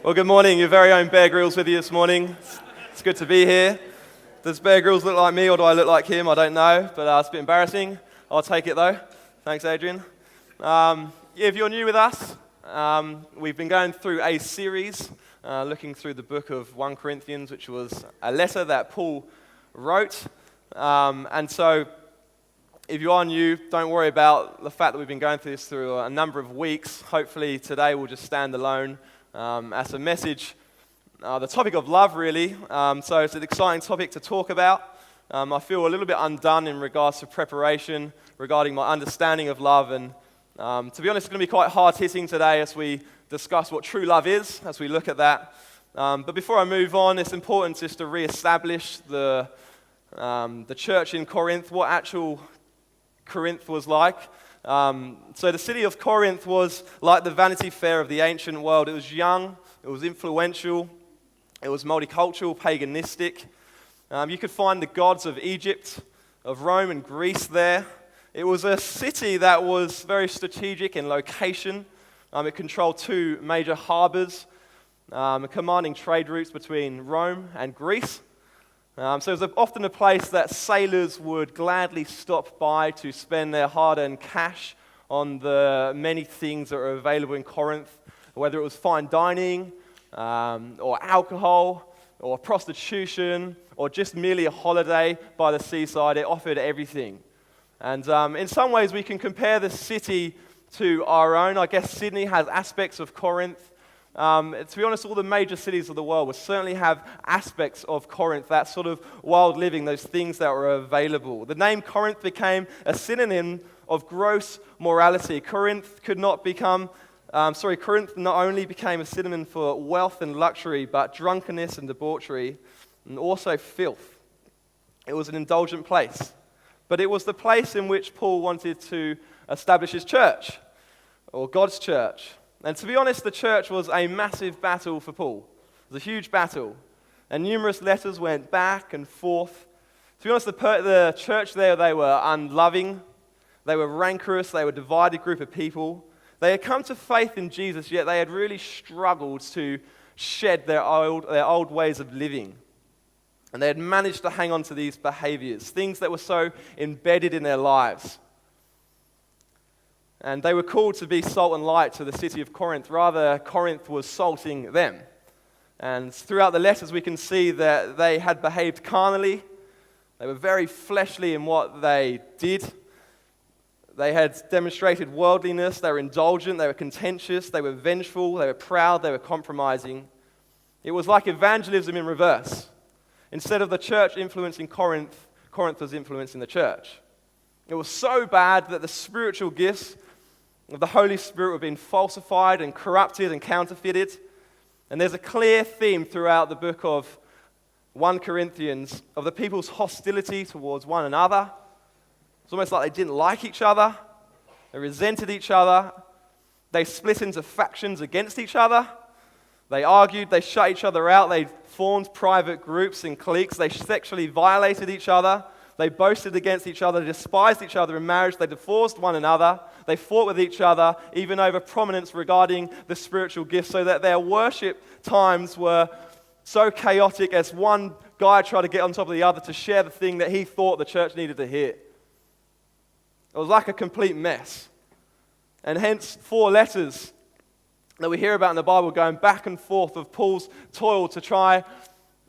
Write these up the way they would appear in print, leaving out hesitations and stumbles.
Well, good morning. Your very own Bear Grylls with you this morning. It's good to be here. Does Bear Grylls look like me or do I look like him? I don't know, but it's a bit embarrassing. I'll take it though. Thanks, Adrian. If you're new with us, we've been going through a series looking through the book of 1 Corinthians, which was a letter that Paul wrote. And so, if you are new, don't worry about the fact that we've been going through this through a number of weeks. Hopefully today will just stand alone as a message. The topic of love, really. So it's an exciting topic to talk about. I feel a little bit undone in regards to preparation regarding my understanding of love. And to be honest, it's going to be quite hard-hitting today as we discuss what true love is, as we look at that. But before I move on, it's important just to re-establish the church in Corinth, what actual Corinth was like. So the city of Corinth was like the Vanity Fair of the ancient world. It was young, it was influential, it was multicultural, paganistic. You could find the gods of Egypt, of Rome and Greece there. It was a city that was very strategic in location. It controlled two major harbors, commanding trade routes between Rome and Greece. So it was often a place that sailors would gladly stop by to spend their hard-earned cash on the many things that were available in Corinth, whether it was fine dining, or alcohol, or prostitution, or just merely a holiday by the seaside. It offered everything. And in some ways we can compare the city to our own. I guess Sydney has aspects of Corinth. To be honest, all the major cities of the world will certainly have aspects of Corinth, that sort of wild living, those things that were available. The name Corinth became a synonym of gross morality. Corinth not only became a synonym for wealth and luxury, but drunkenness and debauchery, and also filth. It was an indulgent place. But it was the place in which Paul wanted to establish his church, or God's church. And to be honest, the church was a massive battle for Paul. It was a huge battle. And numerous letters went back and forth. To be honest, the church there, they were unloving. They were rancorous. They were a divided group of people. They had come to faith in Jesus, yet they had really struggled to shed their old ways of living. And they had managed to hang on to these behaviors, things that were so embedded in their lives. And they were called to be salt and light to the city of Corinth. Rather, Corinth was salting them. And throughout the letters, we can see that they had behaved carnally. They were very fleshly in what they did. They had demonstrated worldliness. They were indulgent. They were contentious. They were vengeful. They were proud. They were compromising. It was like evangelism in reverse. Instead of the church influencing Corinth, Corinth was influencing the church. It was so bad that the spiritual gifts of the Holy Spirit were being falsified and corrupted and counterfeited. And there's a clear theme throughout the book of 1 Corinthians of the people's hostility towards one another. It's almost like they didn't like each other. They resented each other. They split into factions against each other. They argued. They shut each other out. They formed private groups and cliques. They sexually violated each other. They boasted against each other, despised each other in marriage, they divorced one another, they fought with each other, even over prominence regarding the spiritual gifts, so that their worship times were so chaotic as one guy tried to get on top of the other to share the thing that he thought the church needed to hear. It was like a complete mess. And hence, 4 letters that we hear about in the Bible going back and forth of Paul's toil to try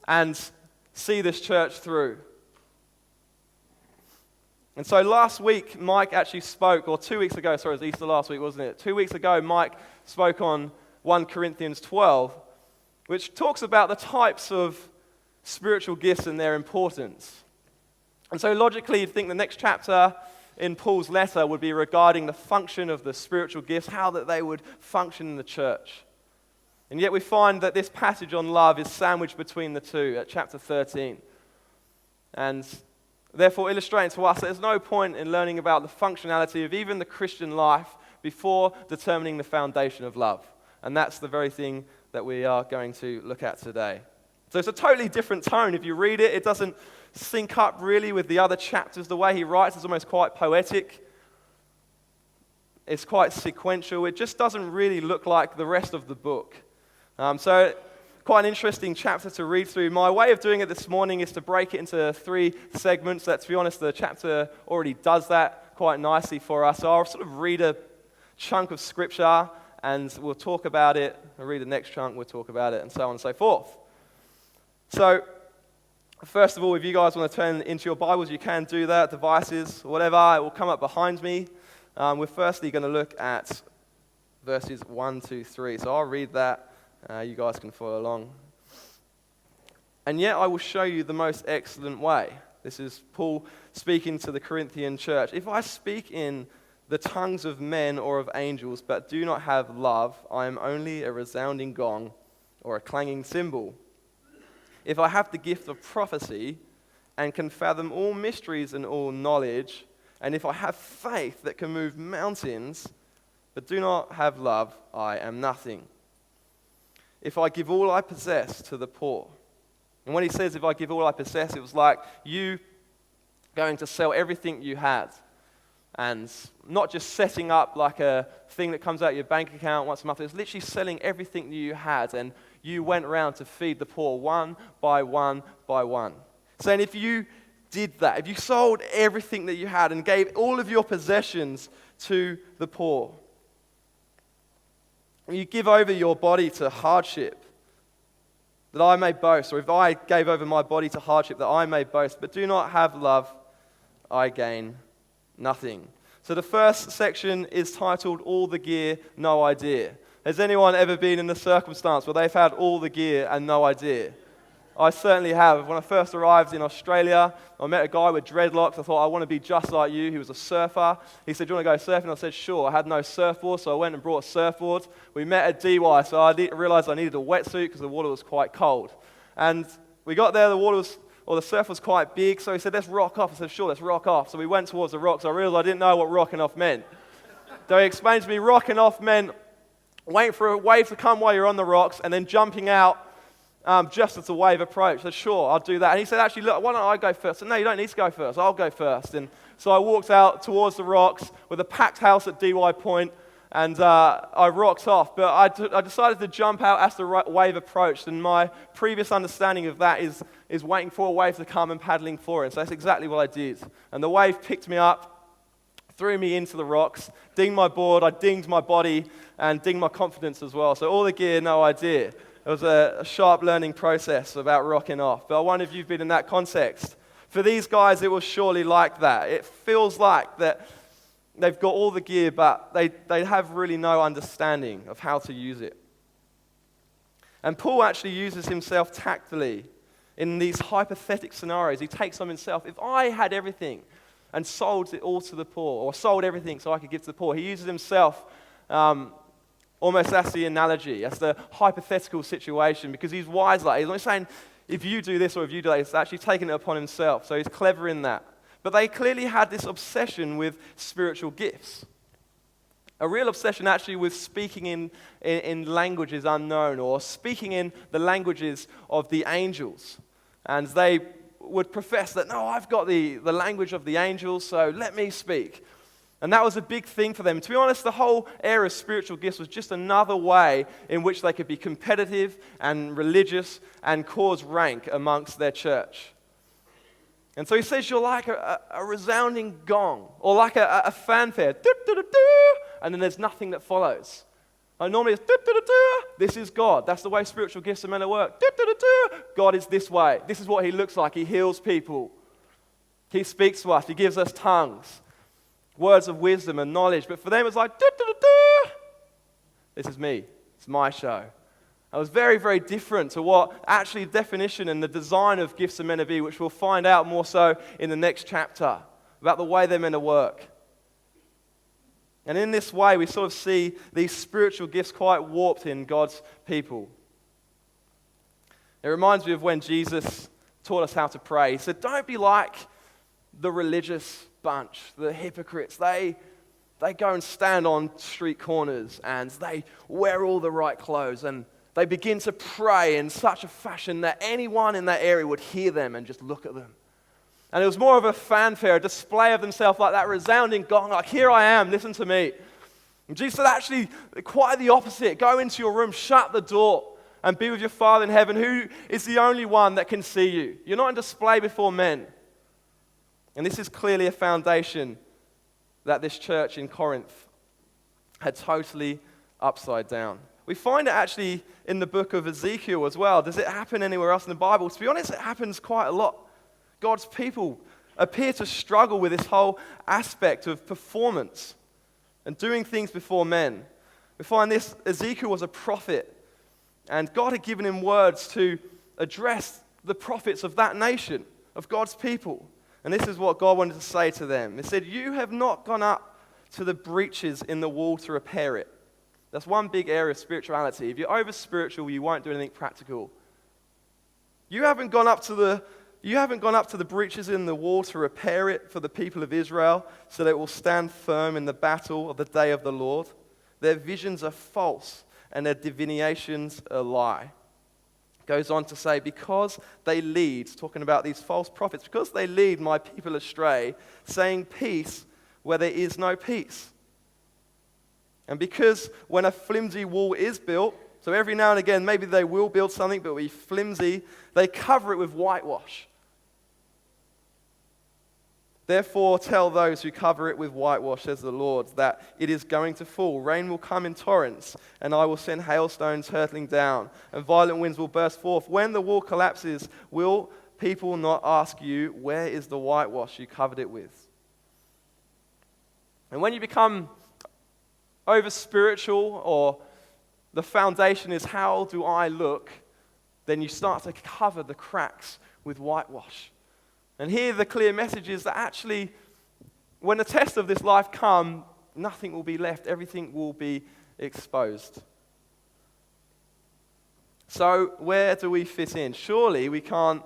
and see this church through. And so last week, Mike actually spoke, or 2 weeks ago, it was Easter last week, wasn't it? 2 weeks ago, Mike spoke on 1 Corinthians 12, which talks about the types of spiritual gifts and their importance. And so logically, you'd think the next chapter in Paul's letter would be regarding the function of the spiritual gifts, how that they would function in the church. And yet we find that this passage on love is sandwiched between the two at chapter 13. And therefore illustrating to us that there's no point in learning about the functionality of even the Christian life before determining the foundation of love. And that's the very thing that we are going to look at today. So it's a totally different tone. If you read it, it doesn't sync up really with the other chapters. The way he writes is almost quite poetic. It's quite sequential. It just doesn't really look like the rest of the book. So quite an interesting chapter to read through. My way of doing it this morning is to break it into 3 segments. Let's be honest, the chapter already does that quite nicely for us. So I'll sort of read a chunk of scripture and we'll talk about it. I'll read the next chunk, we'll talk about it, and so on and so forth. So, first of all, if you guys want to turn into your Bibles, you can do that, devices, whatever, it will come up behind me. We're firstly going to look at verses 1 to 3. So I'll read that, you guys can follow along. And yet I will show you the most excellent way. This is Paul speaking to the Corinthian church. If I speak in the tongues of men or of angels, but do not have love, I am only a resounding gong or a clanging cymbal. If I have the gift of prophecy and can fathom all mysteries and all knowledge, and if I have faith that can move mountains, but do not have love, I am nothing. If I give all I possess to the poor. And when he says if I give all I possess, it was like you going to sell everything you had. And not just setting up like a thing that comes out of your bank account once a month. It was literally selling everything that you had, and you went around to feed the poor one by one by one. Saying if you did that, if you sold everything that you had and gave all of your possessions to the poor, you give over your body to hardship, that I may boast, or if I gave over my body to hardship, that I may boast, but do not have love, I gain nothing. So the first section is titled, All the Gear, No Idea. Has anyone ever been in a circumstance where they've had all the gear and no idea? I certainly have. When I first arrived in Australia, I met a guy with dreadlocks. I thought, I want to be just like you. He was a surfer. He said, do you want to go surfing? I said, sure. I had no surfboard, so I went and brought a surfboard. We met at DY, so I realized I needed a wetsuit because the water was quite cold. And we got there, the surf was quite big, so he said, let's rock off. I said, sure, let's rock off. So we went towards the rocks. I realized I didn't know what rocking off meant. So he explained to me rocking off meant waiting for a wave to come while you're on the rocks and then jumping out just as the wave approached. I said, sure, I'll do that. And he said, actually, look, why don't I go first? I said, no, you don't need to go first. I'll go first. And so I walked out towards the rocks with a packed house at DY Point, and I rocked off. But I decided to jump out as the wave approached, and my previous understanding of that is waiting for a wave to come and paddling for it. So that's exactly what I did. And the wave picked me up, threw me into the rocks, dinged my board, I dinged my body, and dinged my confidence as well. So all the gear, no idea. It was a sharp learning process about rocking off. But I wonder if you've been in that context. For these guys, it was surely like that. It feels like that they've got all the gear, but they have really no understanding of how to use it. And Paul actually uses himself tactfully in these hypothetical scenarios. He takes on himself. If I had everything and sold it all to the poor, or sold everything so I could give to the poor, he uses himself almost as the analogy, as the hypothetical situation, because he's wise like he's not saying if you do this or if you do that, he's actually taking it upon himself. So he's clever in that. But they clearly had this obsession with spiritual gifts. A real obsession actually with speaking in languages unknown, or speaking in the languages of the angels. And they would profess that, no, I've got the language of the angels, so let me speak. And that was a big thing for them. To be honest, the whole area of spiritual gifts was just another way in which they could be competitive and religious and cause rank amongst their church. And so he says you're like a resounding gong, or like a fanfare, and then there's nothing that follows. Like normally it's this is God. That's the way spiritual gifts are meant to work. God is this way. This is what he looks like. He heals people. He speaks to us. He gives us tongues, words of wisdom and knowledge. But for them it's like this is me. It's my show. It was very, very different to what actually the definition and the design of gifts are meant to be, which we'll find out more so in the next chapter, about the way they're meant to work. And in this way, we sort of see these spiritual gifts quite warped in God's people. It reminds me of when Jesus taught us how to pray. He said, don't be like the religious bunch, the hypocrites. They go and stand on street corners and they wear all the right clothes and they begin to pray in such a fashion that anyone in that area would hear them and just look at them. And it was more of a fanfare, a display of themselves, like that resounding gong, like, here I am, listen to me. And Jesus said, actually, quite the opposite. Go into your room, shut the door, and be with your Father in heaven, who is the only one that can see you. You're not on display before men. And this is clearly a foundation that this church in Corinth had totally upside down. We find it actually in the book of Ezekiel as well. Does it happen anywhere else in the Bible? To be honest, it happens quite a lot. God's people appear to struggle with this whole aspect of performance and doing things before men. We find this, Ezekiel was a prophet, and God had given him words to address the prophets of that nation, of God's people. And this is what God wanted to say to them. He said, "You have not gone up to the breaches in the wall to repair it." That's one big area of spirituality. If you're over spiritual, you won't do anything practical. You haven't gone up to the breaches in the wall to repair it for the people of Israel so that it will stand firm in the battle of the day of the Lord. Their visions are false and their divinations a lie. Goes on to say, because they lead, talking about these false prophets, because they lead my people astray, saying peace where there is no peace. And because when a flimsy wall is built, so every now and again maybe they will build something but it'll be flimsy, they cover it with whitewash. Therefore tell those who cover it with whitewash, says the Lord, that it is going to fall. Rain will come in torrents, and I will send hailstones hurtling down, and violent winds will burst forth. When the wall collapses, will people not ask you, where is the whitewash you covered it with? And when you become over spiritual, or the foundation is how do I look, then you start to cover the cracks with whitewash. And here the clear message is that actually, when the test of this life come, nothing will be left. Everything will be exposed. So where do we fit in? Surely we can't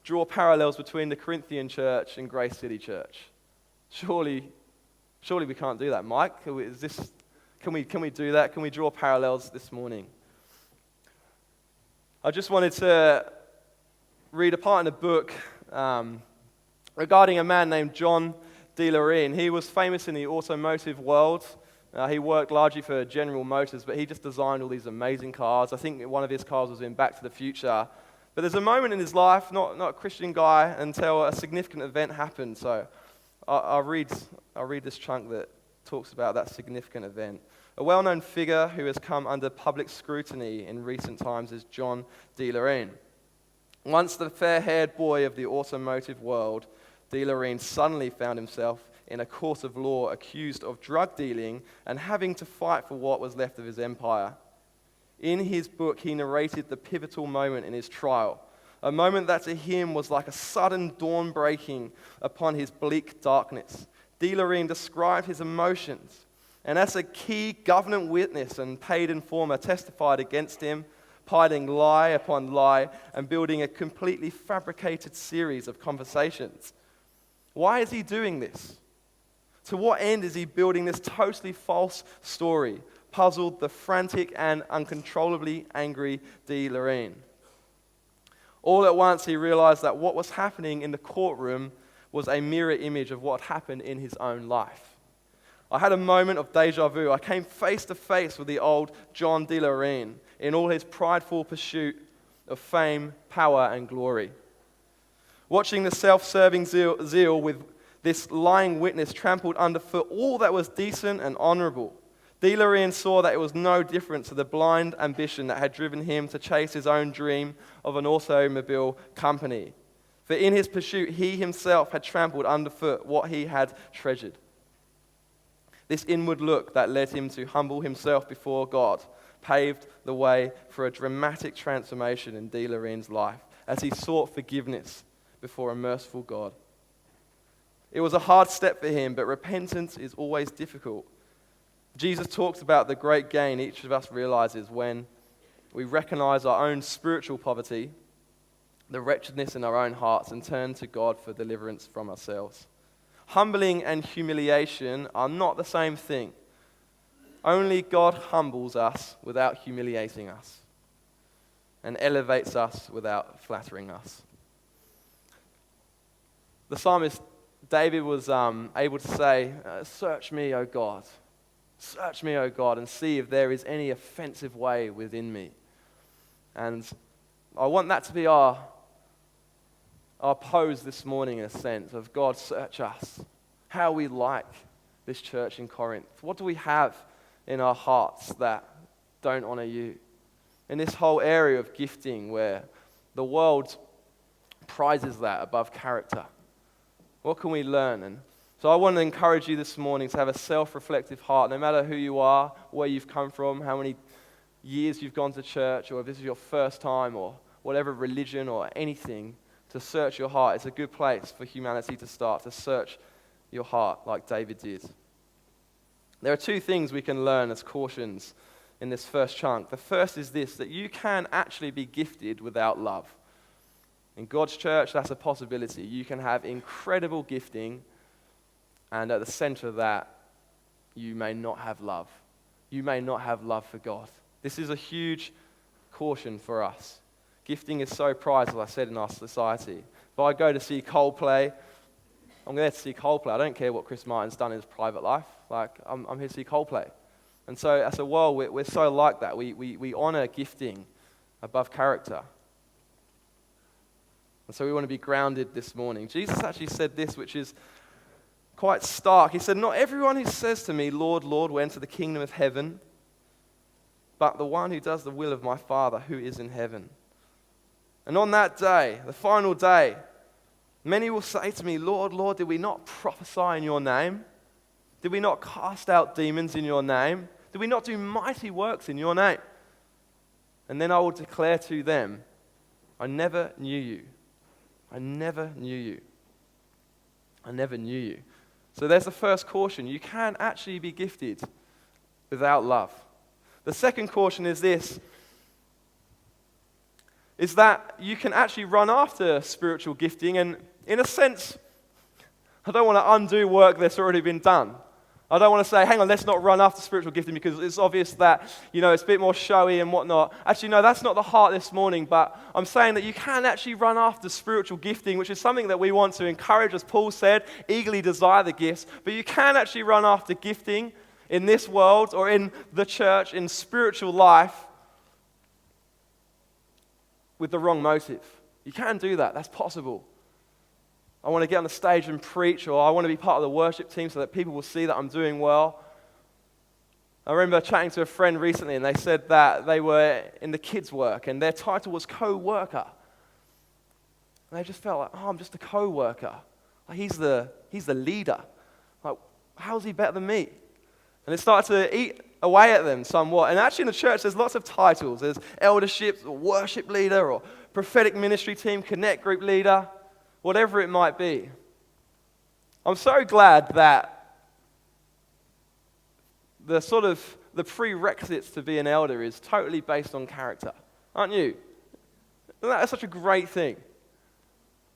draw parallels between the Corinthian church and Grace City Church. Surely we can't do that. Mike, can we do that? Can we draw parallels this morning? I just wanted to read a part in a book regarding a man named John D. Lorraine. He was famous in the automotive world. He worked largely for General Motors, but he just designed all these amazing cars. I think one of his cars was in Back to the Future. But there's a moment in his life, not a Christian guy, until a significant event happened. So I'll read this chunk that talks about that significant event. A well-known figure who has come under public scrutiny in recent times is John D. Lorraine. Once the fair-haired boy of the automotive world, D. Lorraine suddenly found himself in a court of law accused of drug dealing and having to fight for what was left of his empire. In his book, he narrated the pivotal moment in his trial, a moment that to him was like a sudden dawn breaking upon his bleak darkness. D. Lorraine described his emotions, and as a key government witness and paid informer testified against him, piling lie upon lie and building a completely fabricated series of conversations. Why is he doing this? To what end is he building this totally false story? Puzzled the frantic and uncontrollably angry D. Lorraine. All at once he realized that what was happening in the courtroom was a mirror image of what happened in his own life. I had a moment of deja vu. I came face to face with the old John D. Lorraine in all his prideful pursuit of fame, power, and glory. Watching the self-serving zeal with this lying witness trampled underfoot all that was decent and honorable, D. Lorraine saw that it was no different to the blind ambition that had driven him to chase his own dream of an automobile company. For in his pursuit, he himself had trampled underfoot what he had treasured. This inward look that led him to humble himself before God paved the way for a dramatic transformation in D. Lorraine's life as he sought forgiveness before a merciful God. It was a hard step for him, but repentance is always difficult. Jesus talks about the great gain each of us realizes when we recognize our own spiritual poverty, the wretchedness in our own hearts, and turn to God for deliverance from ourselves. Humbling and humiliation are not the same thing. Only God humbles us without humiliating us and elevates us without flattering us. The psalmist David was able to say, "Search me, O God. Search me, O God, and see if there is any offensive way within me." And I want that to be our pose this morning, in a sense, of God, search us. How we like this church in Corinth. What do we have in our hearts that don't honor you? In this whole area of gifting where the world prizes that above character. What can we learn? And so I want to encourage you this morning to have a self-reflective heart, no matter who you are, where you've come from, how many years you've gone to church, or if this is your first time, or whatever religion or anything, to search your heart. It's a good place for humanity to start, to search your heart like David did. There are two things we can learn as cautions in this first chunk. The first is this, that you can actually be gifted without love. In God's church, that's a possibility. You can have incredible gifting, and at the center of that, you may not have love. You may not have love for God. This is a huge caution for us. Gifting is so prized, as I said, in our society. If I go to see Coldplay, I'm there to see Coldplay. I don't care what Chris Martin's done in his private life. I'm here to see Coldplay. And so as a world, we're so like that. We honor gifting above character. And so we want to be grounded this morning. Jesus actually said this, which is quite stark. He said, "Not everyone who says to me, 'Lord, Lord,' will enter the kingdom of heaven, but the one who does the will of my Father who is in heaven. And on that day, the final day, many will say to me, 'Lord, Lord, did we not prophesy in your name? Did we not cast out demons in your name? Did we not do mighty works in your name?' And then I will declare to them, 'I never knew you. I never knew you. I never knew you.'" So there's the first caution. You can actually be gifted without love. The second caution is this, is that you can actually run after spiritual gifting, and in a sense, I don't want to undo work that's already been done. I don't want to say, hang on, let's not run after spiritual gifting because it's obvious that, it's a bit more showy and whatnot. Actually, no, that's not the heart this morning, but I'm saying that you can actually run after spiritual gifting, which is something that we want to encourage, as Paul said, eagerly desire the gifts, but you can actually run after gifting in this world or in the church, in spiritual life, with the wrong motive. You can do that. That's possible. I want to get on the stage and preach, or I want to be part of the worship team so that people will see that I'm doing well. I remember chatting to a friend recently, and they said that they were in the kids' work, and their title was co-worker. And they just felt like, I'm just a co-worker. Like he's the leader. Like, how's he better than me? And it started to eat away at them somewhat. And actually in the church, there's lots of titles. There's eldership, or worship leader, or prophetic ministry team, connect group leader, whatever it might be. I'm so glad that the prerequisites to be an elder is totally based on character. Aren't you? Isn't that such a great thing?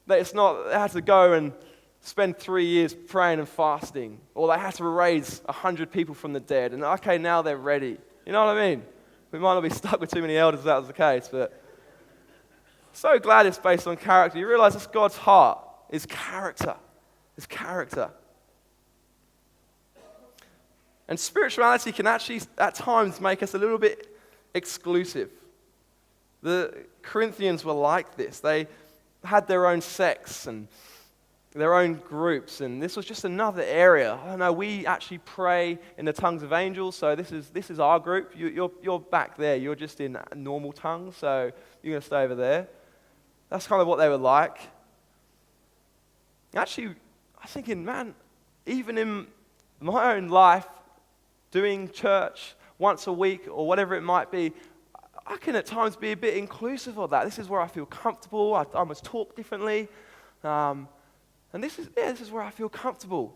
That it's not, they had to go and spend 3 years praying and fasting, or they had to raise 100 people from the dead, and okay, now they're ready. You know what I mean? We might not be stuck with too many elders if that was the case, but so glad it's based on character. You realize it's God's heart is character. It's character. And spirituality can actually, at times, make us a little bit exclusive. The Corinthians were like this. They had their own sects and their own groups, and this was just another area. I don't know, we actually pray in the tongues of angels, so this is our group. You're back there. You're just in normal tongues, so you're going to stay over there. That's kind of what they were like. Actually, I was thinking, man, even in my own life, doing church once a week or whatever it might be, I can at times be a bit inclusive of that. This is where I feel comfortable. I must talk differently. And this is where I feel comfortable.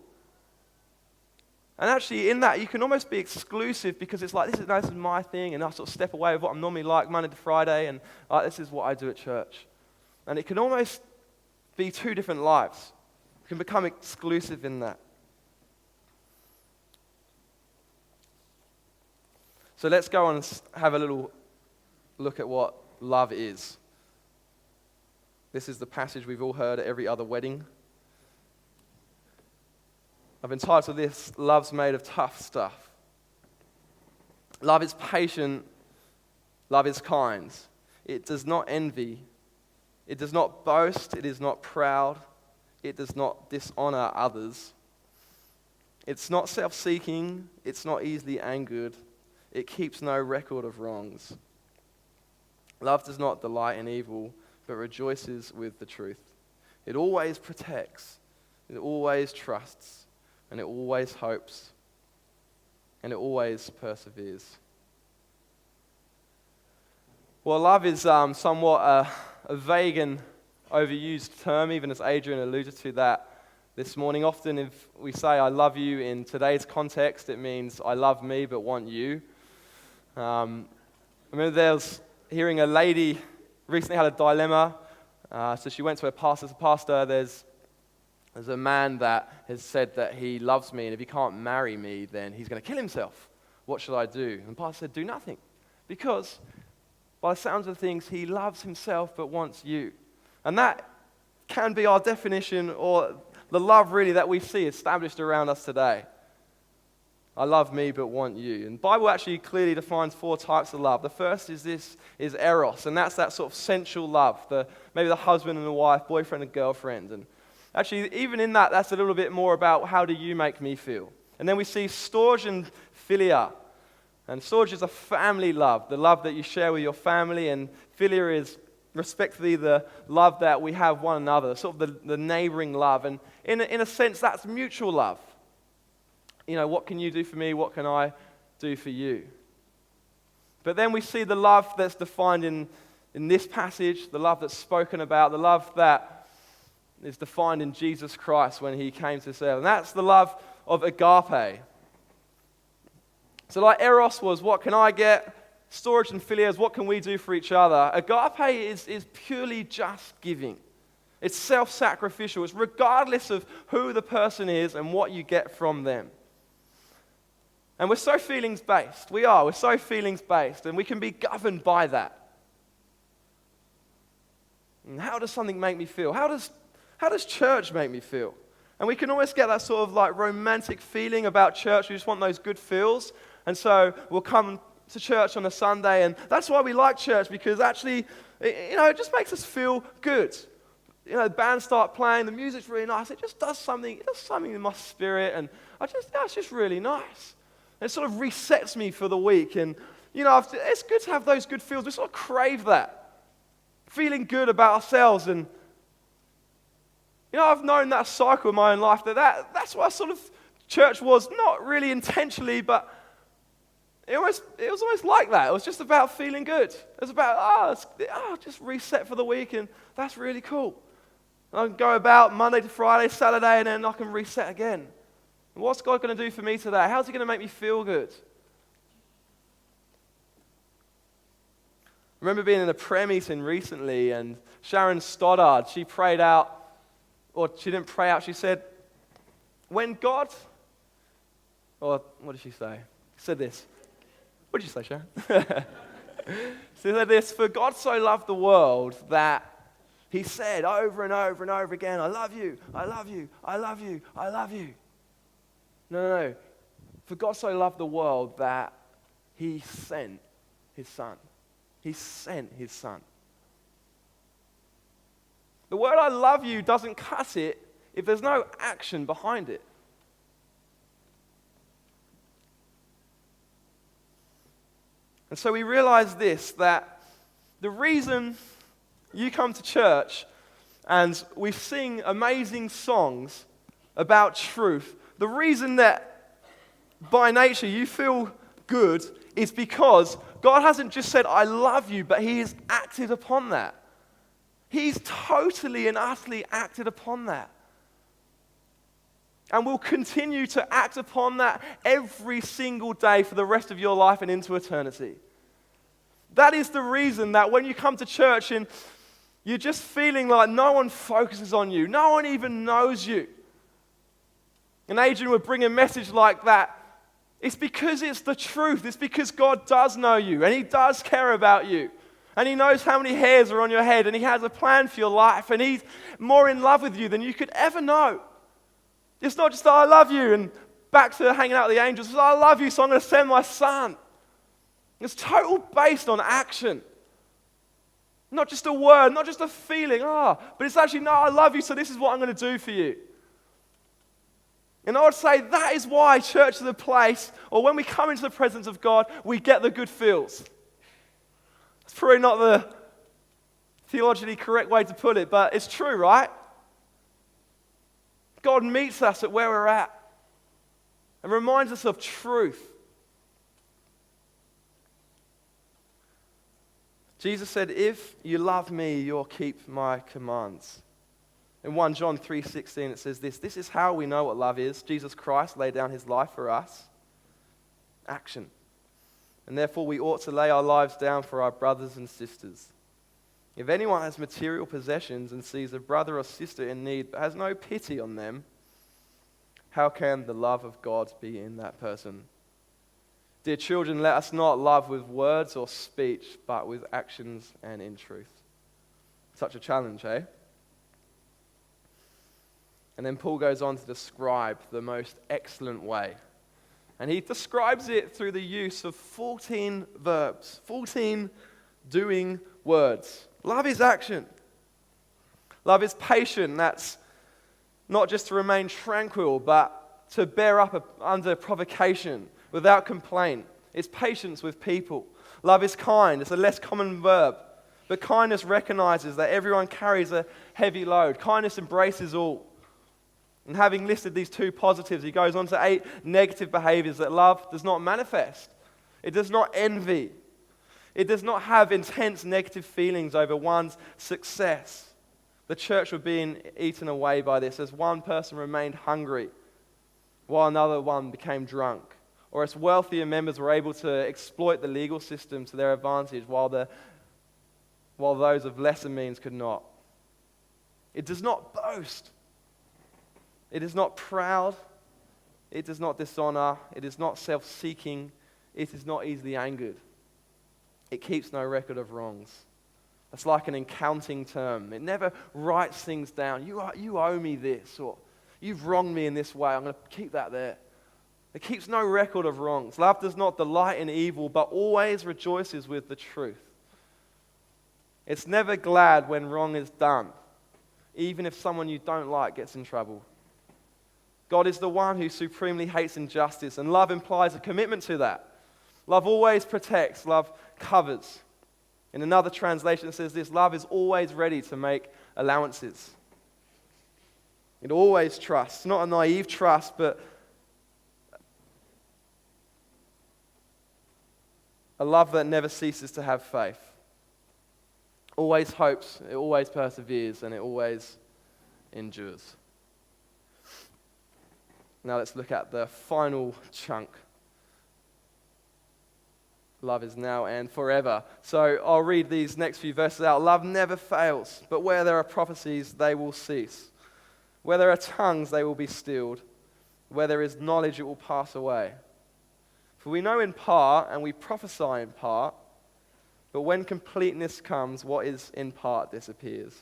And actually, in that, you can almost be exclusive because it's like, this is my thing, and I sort of step away with what I'm normally like Monday to Friday, and this is what I do at church. And it can almost be two different lives. You can become exclusive in that. So let's go on and have a little look at what love is. This is the passage we've all heard at every other wedding. I've entitled this, Love's Made of Tough Stuff. Love is patient. Love is kind. It does not envy. It does not boast. It is not proud. It does not dishonor others. It's not self-seeking. It's not easily angered. It keeps no record of wrongs. Love does not delight in evil, but rejoices with the truth. It always protects. It always trusts. And it always hopes. And it always perseveres. Well, love is somewhat a vague and overused term, even as Adrian alluded to that this morning. Often if we say I love you in today's context, it means I love me but want you. I remember there was hearing a lady recently had a dilemma. So she went to her pastor. The pastor, there's a man that has said that he loves me, and if he can't marry me, then he's going to kill himself. What should I do? And the pastor said, do nothing. Because by the sounds of things, he loves himself but wants you. And that can be our definition, or the love really that we see established around us today. I love me but want you. And the Bible actually clearly defines 4 types of love. The first is eros, and that's that sort of sensual love. Maybe the husband and the wife, boyfriend and girlfriend. And actually, even in that, that's a little bit more about how do you make me feel. And then we see storge and philia. And storge is a family love, the love that you share with your family, and philia is respectively the love that we have one another, sort of the neighboring love. And in a sense, that's mutual love. You know, what can you do for me? What can I do for you? But then we see the love that's defined in this passage, the love that's spoken about, the love that is defined in Jesus Christ when he came to this earth. And that's the love of agape. So like eros was, what can I get? Storge and philia is, what can we do for each other? Agape is purely just giving. It's self-sacrificial. It's regardless of who the person is and what you get from them. And we're so feelings-based. We're so feelings-based, and we can be governed by that. And how does something make me feel? How does church make me feel? And we can always get that sort of like romantic feeling about church. We just want those good feels. And so we'll come to church on a Sunday, and that's why we like church, because actually, it just makes us feel good. The bands start playing, the music's really nice. It just does something. It does something in my spirit, and it's just really nice. And it sort of resets me for the week, and it's good to have those good feels. We sort of crave that, feeling good about ourselves. And I've known that cycle in my own life. That's why sort of church was not really intentionally, but it was almost like that. It was just about feeling good. It was about, just reset for the week, and that's really cool. And I can go about Monday to Friday, Saturday, and then I can reset again. And what's God going to do for me today? How's he going to make me feel good? I remember being in a prayer meeting recently, and Sharon Stoddard, she prayed out, or she didn't pray out, she said, when God, or what did she say? She said this. What did you say, Sharon? She said this, for God so loved the world that he said over and over and over again, I love you, I love you, I love you, I love you. No. For God so loved the world that he sent his son. He sent his son. The word I love you doesn't cut it if there's no action behind it. And so we realize this, that the reason you come to church and we sing amazing songs about truth, the reason that by nature you feel good is because God hasn't just said, I love you, but he has acted upon that. He's totally and utterly acted upon that. And will continue to act upon that every single day for the rest of your life and into eternity. That is the reason that when you come to church and you're just feeling like no one focuses on you, no one even knows you, and Adrian would bring a message like that, it's because it's the truth. It's because God does know you, and he does care about you. And he knows how many hairs are on your head, and he has a plan for your life, and he's more in love with you than you could ever know. It's not just, I love you, and back to hanging out with the angels. It's, I love you, so I'm going to send my son. It's total based on action. Not just a word, not just a feeling, but it's actually, no, I love you, so this is what I'm going to do for you. And I would say that is why church is a place, or when we come into the presence of God, we get the good feels. It's probably not the theologically correct way to put it, but it's true, right? God meets us at where we're at and reminds us of truth. Jesus said, if you love me, you'll keep my commands. In 1 John 3:16 it says this is how we know what love is. Jesus Christ laid down his life for us. Action. And therefore we ought to lay our lives down for our brothers and sisters. If anyone has material possessions and sees a brother or sister in need but has no pity on them, how can the love of God be in that person? Dear children, let us not love with words or speech, but with actions and in truth. Such a challenge, eh? And then Paul goes on to describe the most excellent way. And he describes it through the use of 14 verbs, 14 doing words. Love is action. Love is patient. That's not just to remain tranquil, but to bear up under provocation without complaint. It's patience with people. Love is kind. It's a less common verb. But kindness recognizes that everyone carries a heavy load. Kindness embraces all. And having listed these 2 positives, he goes on to 8 negative behaviors that love does not manifest. It does not envy. It does not have intense negative feelings over one's success. The church were being eaten away by this as one person remained hungry while another one became drunk. Or as wealthier members were able to exploit the legal system to their advantage while those of lesser means could not. It does not boast. It is not proud. It does not dishonor. It is not self-seeking. It is not easily angered. It keeps no record of wrongs. It's like an accounting term. It never writes things down. You owe me this, or you've wronged me in this way. I'm going to keep that there. It keeps no record of wrongs. Love does not delight in evil, but always rejoices with the truth. It's never glad when wrong is done, even if someone you don't like gets in trouble. God is the one who supremely hates injustice, and love implies a commitment to that. Love always protects, love covers. In another translation it says this, love is always ready to make allowances. It always trusts, not a naive trust, but a love that never ceases to have faith. Always hopes, it always perseveres, and it always endures. Now let's look at the final chunk. Love is now and forever. So I'll read these next few verses out. Love never fails, but where there are prophecies, they will cease. Where there are tongues, they will be stilled. Where there is knowledge, it will pass away. For we know in part, and we prophesy in part, but when completeness comes, what is in part disappears.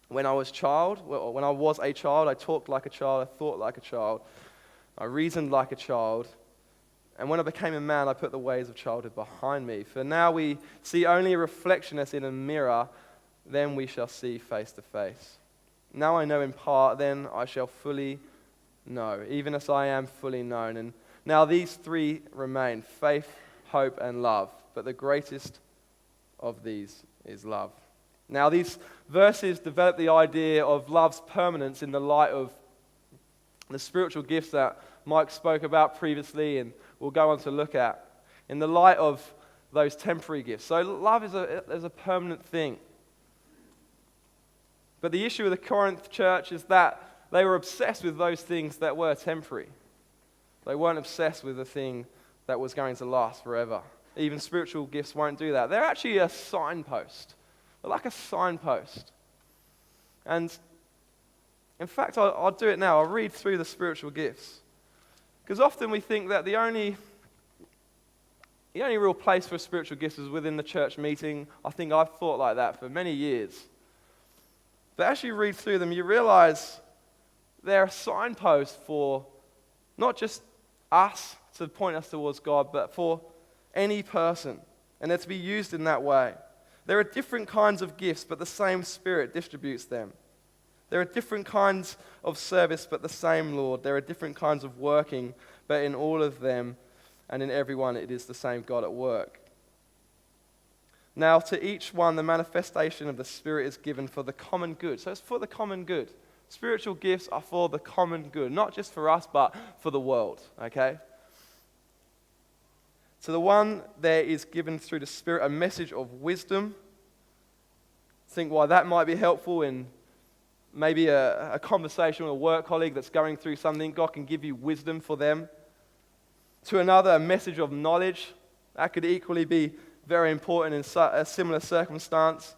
When I was a child, I talked like a child, I thought like a child, I reasoned like a child, and when I became a man, I put the ways of childhood behind me. For now we see only a reflection as in a mirror, then we shall see face to face. Now I know in part, then I shall fully know, even as I am fully known. And now these 3 remain, faith, hope, and love. But the greatest of these is love. Now these verses develop the idea of love's permanence in the light of the spiritual gifts that Mike spoke about previously and we'll go on to look at, in the light of those temporary gifts. So love is a permanent thing. But the issue with the Corinth church is that they were obsessed with those things that were temporary. They weren't obsessed with the thing that was going to last forever. Even spiritual gifts won't do that. They're actually a signpost. They're like a signpost. And in fact, I'll do it now. I'll read through the spiritual gifts. Because often we think that the only real place for spiritual gifts is within the church meeting. I think I've thought like that for many years. But as you read through them, you realize they're a signpost for not just us to point us towards God, but for any person. And they're to be used in that way. There are different kinds of gifts, but the same Spirit distributes them. There are different kinds of service, but the same Lord. There are different kinds of working, but in all of them and in everyone it is the same God at work. Now to each one the manifestation of the Spirit is given for the common good. So it's for the common good. Spiritual gifts are for the common good, not just for us, but for the world, okay? To the one there is given through the Spirit a message of wisdom. Think why that might be helpful in maybe a conversation with a work colleague that's going through something. God can give you wisdom for them. To another, a message of knowledge. That could equally be very important in a similar circumstance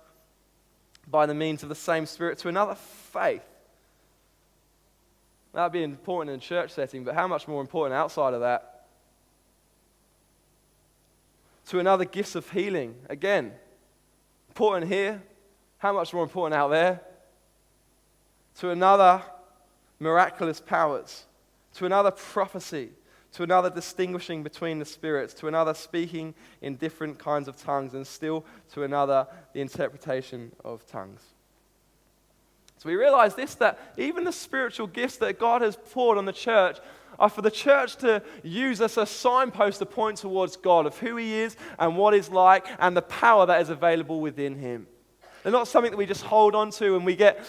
by the means of the same Spirit. To another, faith. That would be important in a church setting, but how much more important outside of that? To another, gifts of healing. Again, important here. How much more important out there? To another, miraculous powers. To another, prophecy. To another, distinguishing between the spirits. To another, speaking in different kinds of tongues. And still to another, the interpretation of tongues. So we realize this, that even the spiritual gifts that God has poured on the church are for the church to use as a signpost to point towards God, of who He is and what He's like and the power that is available within Him. They're not something that we just hold on to and we get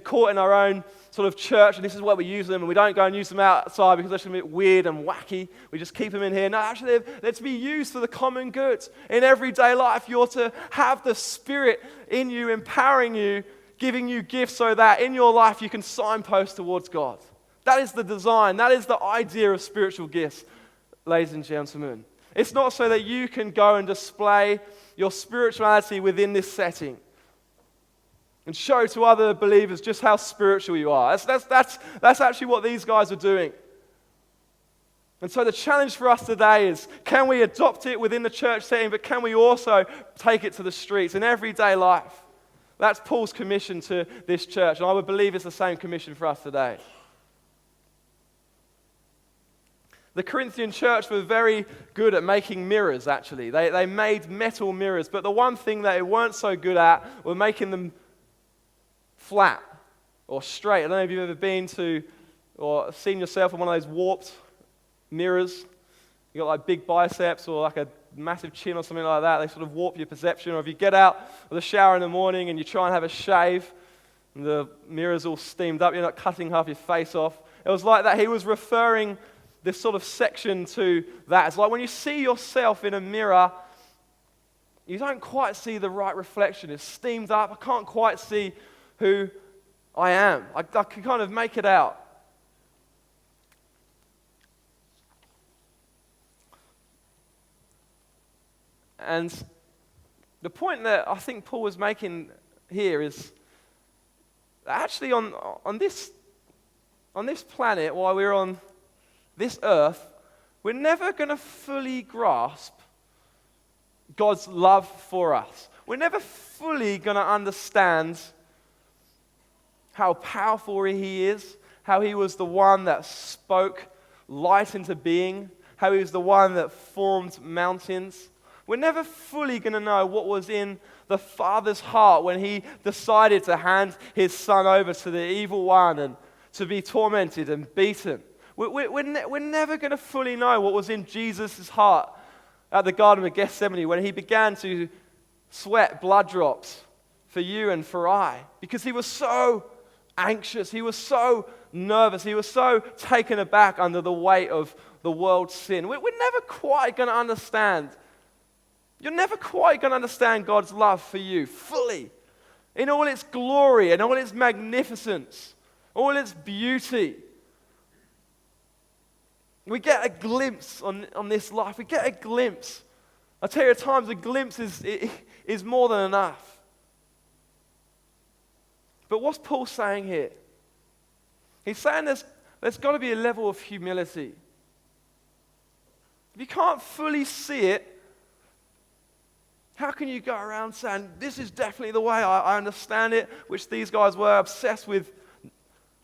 caught in our own sort of church and this is where we use them and we don't go and use them outside because they're just a bit weird and wacky. We just keep them in here. No, actually they're to be used for the common good. In everyday life, you're to have the Spirit in you, empowering you, giving you gifts so that in your life you can signpost towards God. That is the design. That is the idea of spiritual gifts, ladies and gentlemen. It's not so that you can go and display your spirituality within this setting and show to other believers just how spiritual you are. That's actually what these guys are doing. And so the challenge for us today is, can we adopt it within the church setting, but can we also take it to the streets in everyday life? That's Paul's commission to this church, and I would believe it's the same commission for us today. The Corinthian church were very good at making mirrors, actually. They made metal mirrors, but the one thing that they weren't so good at were making them flat or straight. I don't know if you've ever been to or seen yourself in one of those warped mirrors. You got like big biceps or like a massive chin or something like that. They sort of warp your perception. Or if you get out of the shower in the morning and you try and have a shave and the mirror's all steamed up, you're not cutting half your face off. It was like that. He was referring this sort of section to that. It's like when you see yourself in a mirror, you don't quite see the right reflection. It's steamed up. I can't quite see who I am. I can kind of make it out. And the point that I think Paul was making here is that actually on this planet, while we're on this earth, we're never going to fully grasp God's love for us. We're never fully going to understand how powerful He is, how He was the one that spoke light into being, how He was the one that formed mountains. We're never fully going to know what was in the Father's heart when He decided to hand His Son over to the evil one and to be tormented and beaten. We're never going to fully know what was in Jesus' heart at the Garden of Gethsemane when He began to sweat blood drops for you and for I, because He was so anxious, He was so nervous, He was so taken aback under the weight of the world's sin. We're never quite going to understand. You're never quite going to understand God's love for you fully, in all its glory and all its magnificence, all its beauty. We get a glimpse on this life. We get a glimpse. I tell you, at times a glimpse is more than enough. But what's Paul saying here? He's saying there's got to be a level of humility. If you can't fully see it, how can you go around saying, this is definitely the way I understand it, which these guys were obsessed with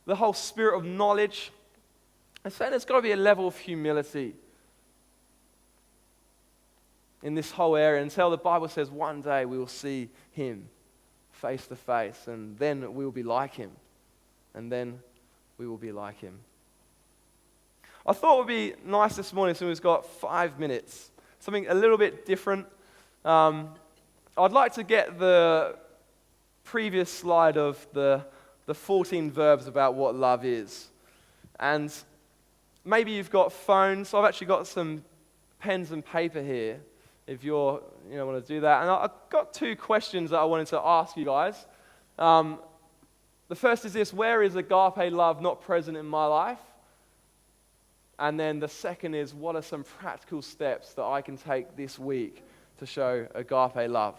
the whole spirit of knowledge. I'm saying there's got to be a level of humility. in this whole area until the Bible says one day we will see him face to face, and then we will be like him. And then we will be like him. I thought it would be nice this morning, so we've got 5 minutes, something a little bit different. I'd like to get the previous slide of the 14 verbs about what love is. And maybe you've got phones. I've actually got some pens and paper here, if you want to do that. And I've got 2 questions that I wanted to ask you guys. The first is this: where is agape love not present in my life? And then the second is, what are some practical steps that I can take this week to show agape love?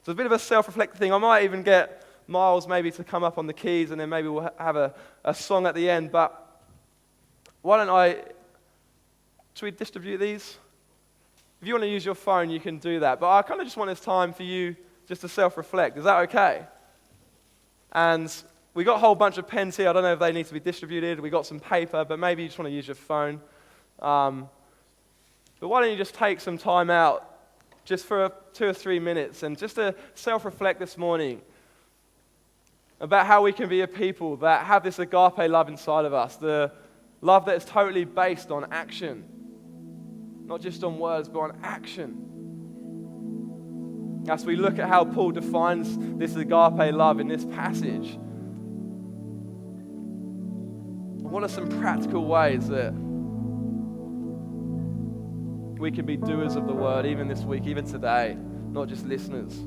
So it's a bit of a self-reflective thing. I might even get Miles maybe to come up on the keys, and then maybe we'll have a song at the end. But should we distribute these? If you want to use your phone, you can do that. But I kind of just want this time for you just to self-reflect. Is that okay? And we got a whole bunch of pens here. I don't know if they need to be distributed. We got some paper, but maybe you just want to use your phone. But why don't you just take some time out just for 2 or 3 minutes and just to self-reflect this morning about how we can be a people that have this agape love inside of us, the love that is totally based on action, not just on words, but on action. As we look at how Paul defines this agape love in this passage, what are some practical ways that we can be doers of the word, even this week, even today, not just listeners?